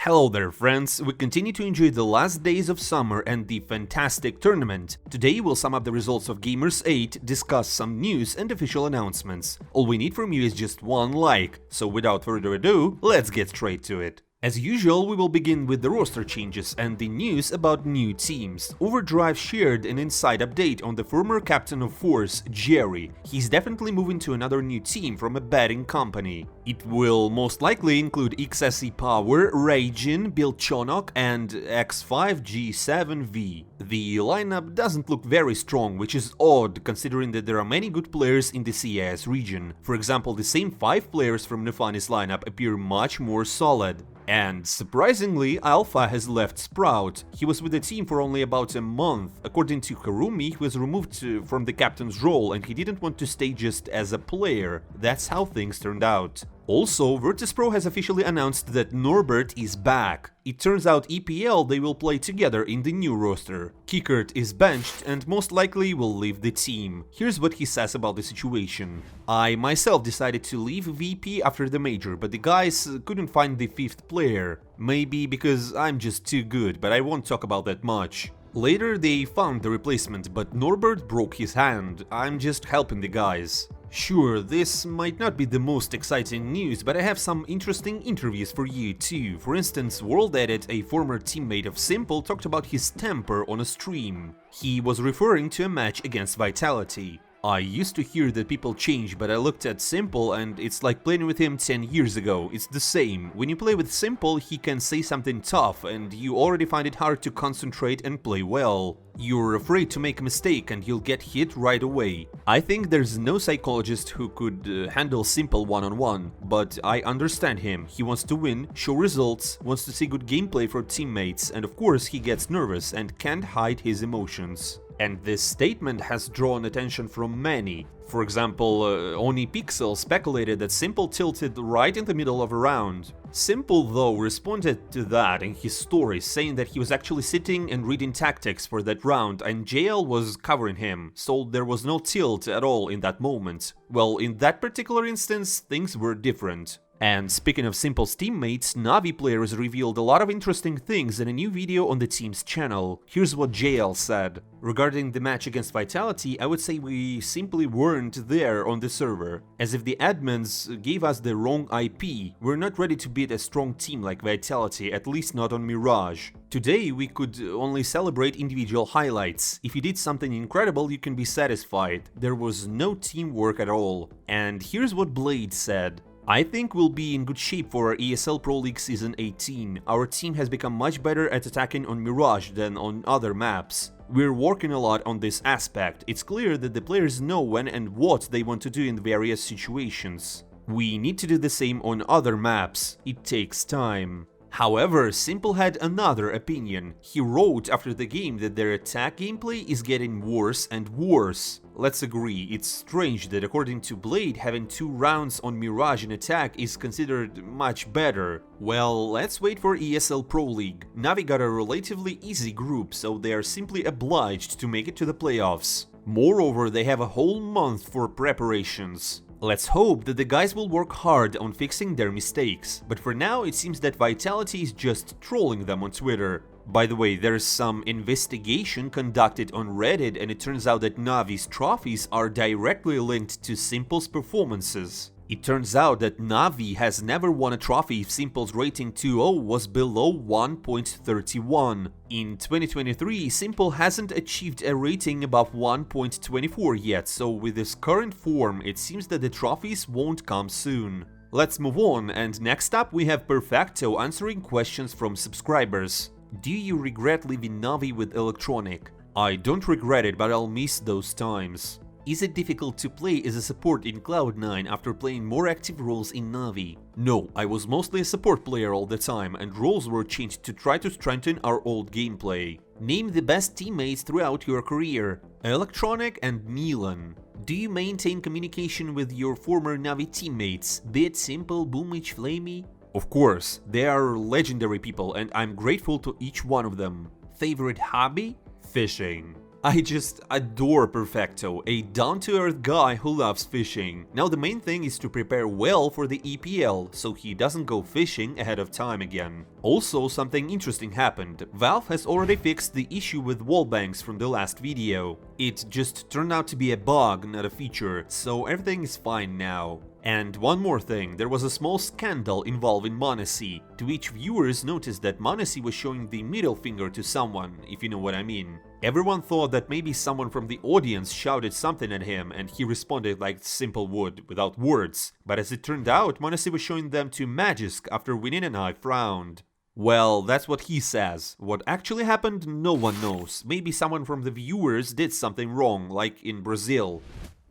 Hello there friends, we continue to enjoy the last days of summer and the fantastic tournament. Today we'll sum up the results of Gamers 8, discuss some news and official announcements. All we need from you is just one like, so without further ado, let's get straight to it. As usual, we will begin with the roster changes and the news about new teams. Overdrive shared an inside update on the former captain of Force, Jerry. He's definitely moving to another new team from a betting company. It will most likely include XSE Power, Ragin, Bilchonok and X5G7V. The lineup doesn't look very strong, which is odd considering that there are many good players in the CIS region. For example, the same 5 players from M0NESY's lineup appear much more solid. And surprisingly, Alpha has left Sprout. He was with the team for only about a month. According to Harumi, he was removed from the captain's role and he didn't want to stay just as a player. That's how things turned out. Also, Virtus.pro has officially announced that Norbert is back. It turns out EPL they will play together in the new roster. Kickert is benched and most likely will leave the team. Here's what he says about the situation. I myself decided to leave VP after the major, but the guys couldn't find the 5th player. Maybe because I'm just too good, but I won't talk about that much. Later they found the replacement, but Norbert broke his hand. I'm just helping the guys. Sure, this might not be the most exciting news, but I have some interesting interviews for you too. For instance, World Edit, a former teammate of Simple, talked about his temper on a stream. He was referring to a match against Vitality. I used to hear that people change, but I looked at Simple and it's like playing with him 10 years ago. It's the same. When you play with Simple, he can say something tough and you already find it hard to concentrate and play well. You're afraid to make a mistake and you'll get hit right away. I think there's no psychologist who could handle Simple one-on-one, but I understand him. He wants to win, show results, wants to see good gameplay for teammates, and of course he gets nervous and can't hide his emotions. And this statement has drawn attention from many. For example, OniPixel speculated that Simple tilted right in the middle of a round. Simple, though, responded to that in his story, saying that he was actually sitting and reading tactics for that round and JL was covering him, so there was no tilt at all in that moment. Well, in that particular instance, things were different. And speaking of Simple's teammates, Navi players revealed a lot of interesting things in a new video on the team's channel. Here's what JL said. Regarding the match against Vitality, I would say we simply weren't there on the server. As if the admins gave us the wrong IP. We're not ready to beat a strong team like Vitality, at least not on Mirage. Today we could only celebrate individual highlights. If you did something incredible, you can be satisfied. There was no teamwork at all. And here's what Blade said. I think we'll be in good shape for our ESL Pro League Season 18. Our team has become much better at attacking on Mirage than on other maps. We're working a lot on this aspect. It's clear that the players know when and what they want to do in various situations. We need to do the same on other maps. It takes time. However, Simple had another opinion. He wrote after the game that their attack gameplay is getting worse and worse. Let's agree, it's strange that according to Blade, having 2 rounds on Mirage in attack is considered much better. Well, let's wait for ESL Pro League. Navi got a relatively easy group, so they are simply obliged to make it to the playoffs. Moreover, they have a whole month for preparations. Let's hope that the guys will work hard on fixing their mistakes, but for now it seems that Vitality is just trolling them on Twitter. By the way, there's some investigation conducted on Reddit and it turns out that Navi's trophies are directly linked to Simple's performances. It turns out that Navi has never won a trophy if Simple's rating 2.0 was below 1.31. In 2023, Simple hasn't achieved a rating above 1.24 yet, so with his current form, it seems that the trophies won't come soon. Let's move on, and next up we have Perfecto answering questions from subscribers. Do you regret leaving Navi with Electronic? I don't regret it, but I'll miss those times. Is it difficult to play as a support in Cloud9 after playing more active roles in Navi? No, I was mostly a support player all the time and roles were changed to try to strengthen our old gameplay. Name the best teammates throughout your career. Electronic and Milan. Do you maintain communication with your former Navi teammates, be it Simple, Boomich, Flamey? Of course, they are legendary people and I'm grateful to each one of them. Favorite hobby? Fishing. I just adore Perfecto, a down-to-earth guy who loves fishing. Now the main thing is to prepare well for the EPL, so he doesn't go fishing ahead of time again. Also, something interesting happened. Valve has already fixed the issue with wallbangs from the last video. It just turned out to be a bug, not a feature, so everything is fine now. And one more thing, there was a small scandal involving Monesy, to which viewers noticed that Monesy was showing the middle finger to someone, if you know what I mean. Everyone thought that maybe someone from the audience shouted something at him and he responded like simple would, without words. But as it turned out, Monesy was showing them to Magisk after winning a knife round. Well, that's what he says. What actually happened, no one knows. Maybe someone from the viewers did something wrong, like in Brazil.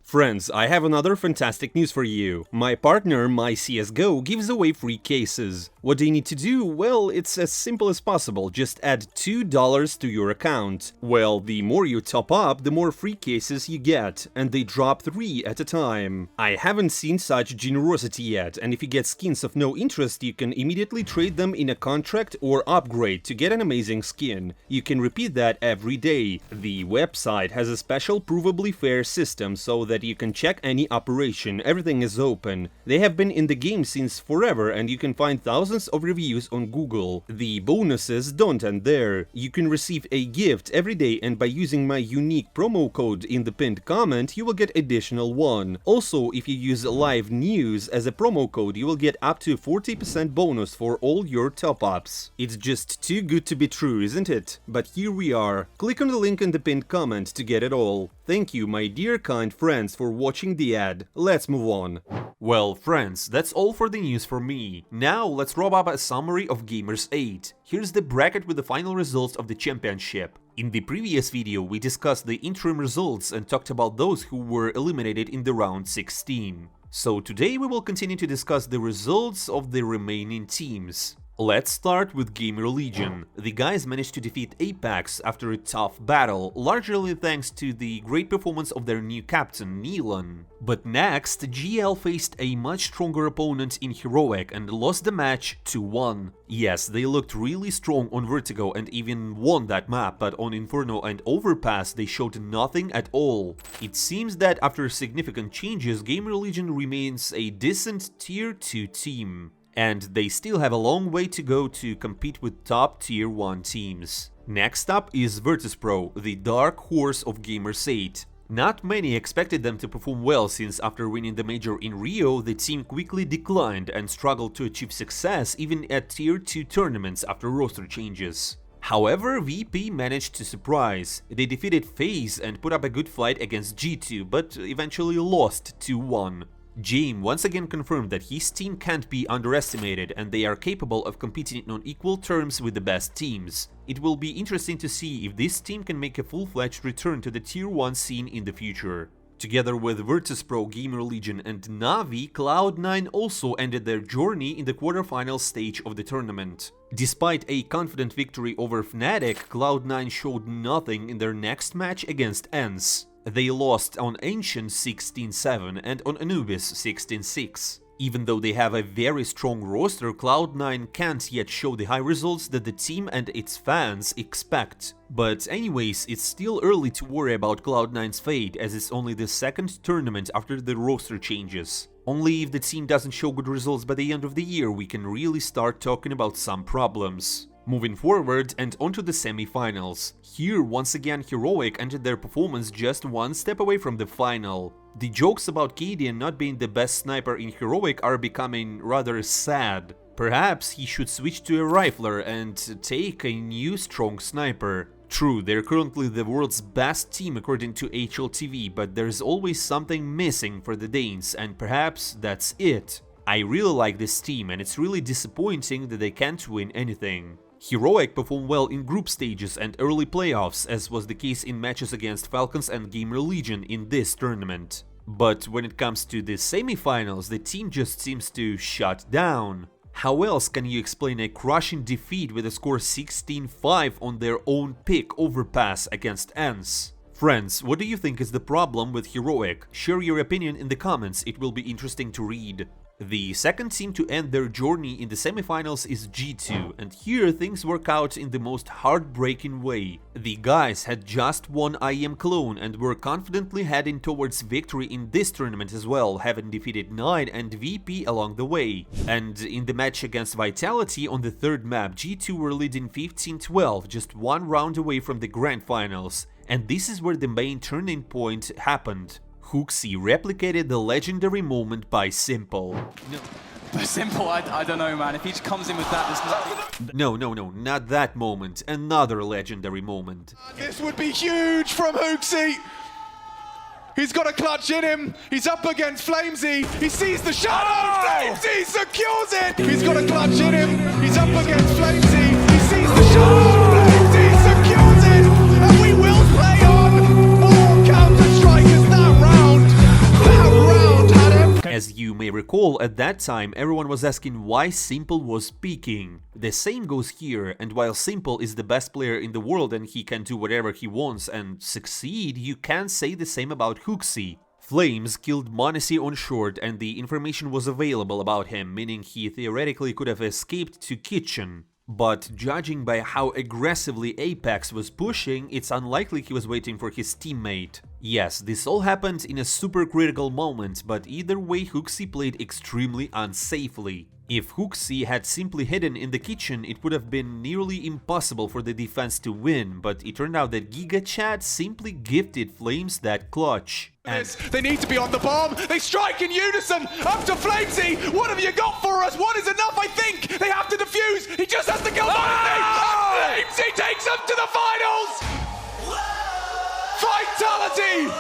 Friends, I have another fantastic news for you. My partner, MyCSGO, gives away free cases. What do you need to do? Well, it's as simple as possible. Just add $2 to your account. Well, the more you top up, the more free cases you get, and they drop 3 at a time. I haven't seen such generosity yet, and if you get skins of no interest, you can immediately trade them in a contract or upgrade to get an amazing skin. You can repeat that every day. The website has a special provably fair system so that you can check any operation, everything is open. They have been in the game since forever and you can find thousands of reviews on Google. The bonuses don't end there. You can receive a gift every day and by using my unique promo code in the pinned comment you will get additional one. Also, if you use live news as a promo code you will get up to 40% bonus for all your top-ups. It's just too good to be true, isn't it? But here we are. Click on the link in the pinned comment to get it all. Thank you, my dear kind friends, for watching the ad. Let's move on. Well, friends, that's all for the news for me. Now let's wrap up a summary of Gamers 8. Here's the bracket with the final results of the championship. In the previous video we discussed the interim results and talked about those who were eliminated in the round 16. So today we will continue to discuss the results of the remaining teams. Let's start with Gamer Legion. The guys managed to defeat Apex after a tough battle, largely thanks to the great performance of their new captain, Nealon. But next, GL faced a much stronger opponent in Heroic and lost the match 2-1. Yes, they looked really strong on Vertigo and even won that map, but on Inferno and Overpass they showed nothing at all. It seems that after significant changes, Gamer Legion remains a decent tier 2 team. And they still have a long way to go to compete with top tier 1 teams. Next up is Virtus.pro, the dark horse of Gamers 8. Not many expected them to perform well since after winning the major in Rio, the team quickly declined and struggled to achieve success even at tier 2 tournaments after roster changes. However, VP managed to surprise. They defeated FaZe and put up a good fight against G2, but eventually lost 2-1. James once again confirmed that his team can't be underestimated and they are capable of competing on equal terms with the best teams. It will be interesting to see if this team can make a full-fledged return to the tier 1 scene in the future. Together with Virtus.pro, Gamer Legion and Navi, Cloud9 also ended their journey in the quarterfinal stage of the tournament. Despite a confident victory over Fnatic, Cloud9 showed nothing in their next match against Ence. They lost on Ancient 16-7 and on Anubis 16-6. Even though they have a very strong roster, Cloud9 can't yet show the high results that the team and its fans expect. But anyways, it's still early to worry about Cloud9's fate, as it's only the second tournament after the roster changes. Only if the team doesn't show good results by the end of the year we can really start talking about some problems. Moving forward and onto the semi-finals. Here, once again, Heroic ended their performance just one step away from the final. The jokes about Cadian not being the best sniper in Heroic are becoming rather sad. Perhaps he should switch to a rifler and take a new strong sniper. True, they're currently the world's best team according to HLTV, but there's always something missing for the Danes, and perhaps that's it. I really like this team and it's really disappointing that they can't win anything. Heroic performed well in group stages and early playoffs, as was the case in matches against Falcons and Gamer Legion in this tournament. But when it comes to the semi-finals, the team just seems to shut down. How else can you explain a crushing defeat with a score 16-5 on their own pick Overpass against Ence? Friends, what do you think is the problem with Heroic? Share your opinion in the comments, it will be interesting to read. The second team to end their journey in the semifinals is G2, and here things work out in the most heartbreaking way. The guys had just won IEM Cologne and were confidently heading towards victory in this tournament as well, having defeated 9 and VP along the way. And in the match against Vitality on the third map, G2 were leading 15-12, just one round away from the grand finals. And this is where the main turning point happened. Hooxi replicated the legendary moment by Simple. But Simple, I don't know, man. If he just comes in with that, there's nothing. No, not that moment. Another legendary moment. This would be huge from Hooxi. He's got a clutch in him. He's up against Flamesy. He sees the shadow. Flamesy secures it. He's got a clutch in him. He's up against Flamesy. He sees the shadow. Flamesy secures it. And we will play on. More Counter-Strikers that round. As you may recall, at that time everyone was asking why Simple was speaking. The same goes here, and while Simple is the best player in the world and he can do whatever he wants and succeed, you can't say the same about Hooxi. Flames killed Monesy on short and the information was available about him, meaning he theoretically could have escaped to kitchen. But judging by how aggressively Apex was pushing, it's unlikely he was waiting for his teammate. Yes, this all happened in a super critical moment, but either way Hooxi played extremely unsafely. If Hooxi had simply hidden in the kitchen, it would have been nearly impossible for the defense to win, but it turned out that Giga Chat simply gifted Flames that clutch. And they need to be on the bomb. They strike in unison. Up to Flamesy. What have you got for us? One is enough, I think. They have to defuse. He just has to kill Monesy. Flamesy takes them to the finals. Vitality.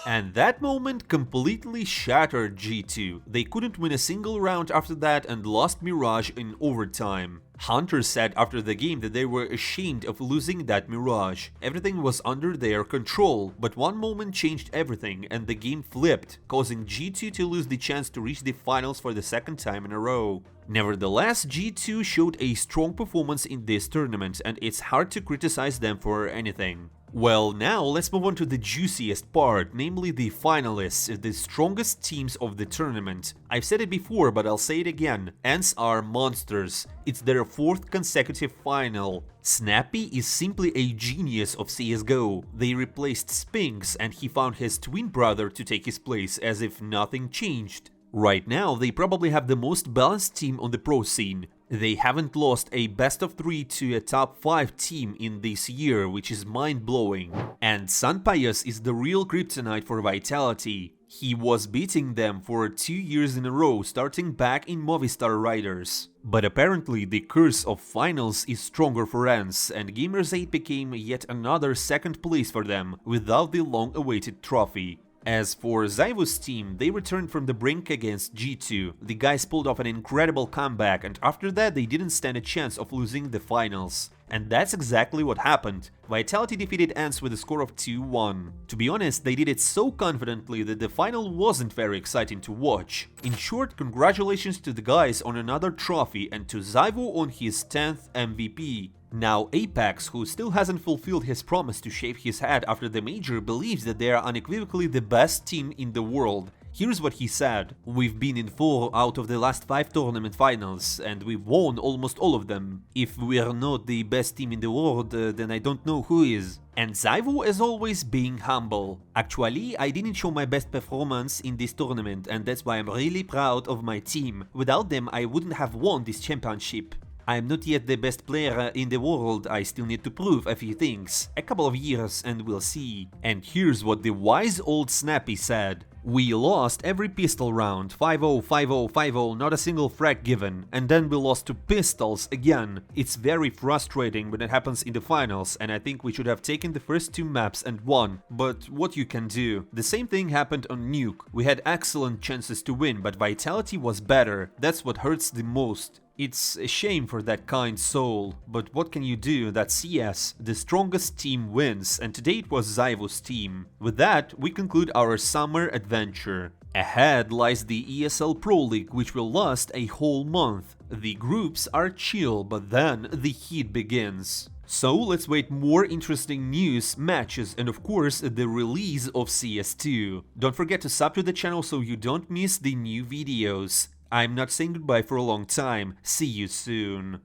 And that moment completely shattered G2. They couldn't win a single round after that and lost Mirage in overtime. Hunter said after the game that they were ashamed of losing that Mirage. Everything was under their control, but one moment changed everything and the game flipped, causing G2 to lose the chance to reach the finals for the second time in a row. Nevertheless, G2 showed a strong performance in this tournament and it's hard to criticize them for anything. Well, now let's move on to the juiciest part, namely the finalists, the strongest teams of the tournament. I've said it before, but I'll say it again. Ence are monsters. It's their 4th consecutive final. Snappy is simply a genius of CSGO. They replaced Spinks and he found his twin brother to take his place as if nothing changed. Right now, they probably have the most balanced team on the pro scene. They haven't lost a best of 3 to a top 5 team in this year, which is mind-blowing. And Sunpius is the real kryptonite for Vitality. He was beating them for 2 years in a row, starting back in Movistar Riders. But apparently the curse of finals is stronger for Ence, and Gamers 8 became yet another second place for them, without the long-awaited trophy. As for Zyvo's team, they returned from the brink against G2. The guys pulled off an incredible comeback and after that they didn't stand a chance of losing the finals. And that's exactly what happened. Vitality defeated Ence with a score of 2-1. To be honest, they did it so confidently that the final wasn't very exciting to watch. In short, congratulations to the guys on another trophy and to Zyvo on his 10th MVP. Now Apex, who still hasn't fulfilled his promise to shave his head after the major, believes that they are unequivocally the best team in the world. Here's what he said: "We've been in 4 out of the last 5 tournament finals, and we've won almost all of them. If we're not the best team in the world, then I don't know who is." And Zyvo, as always, being humble. "Actually, I didn't show my best performance in this tournament, and that's why I'm really proud of my team. Without them, I wouldn't have won this championship. I'm not yet the best player in the world, I still need to prove a few things. A couple of years and we'll see." And here's what the wise old Snappy said: "We lost every pistol round, 5-0, 5-0, 5-0, not a single frag given, and then we lost to pistols again. It's very frustrating when it happens in the finals, and I think we should have taken the first 2 maps and won, but what you can do. The same thing happened on Nuke. We had excellent chances to win, but Vitality was better. That's what hurts the most. It's a shame for that kind soul, but what can you do? That's CS, the strongest team wins, and today it was Zyvo's team." With that, we conclude our summer adventure. Ahead lies the ESL Pro League, which will last a whole month. The groups are chill, but then the heat begins. So let's wait more interesting news, matches, and of course the release of CS2. Don't forget to sub to the channel so you don't miss the new videos. I'm not saying goodbye for a long time. See you soon.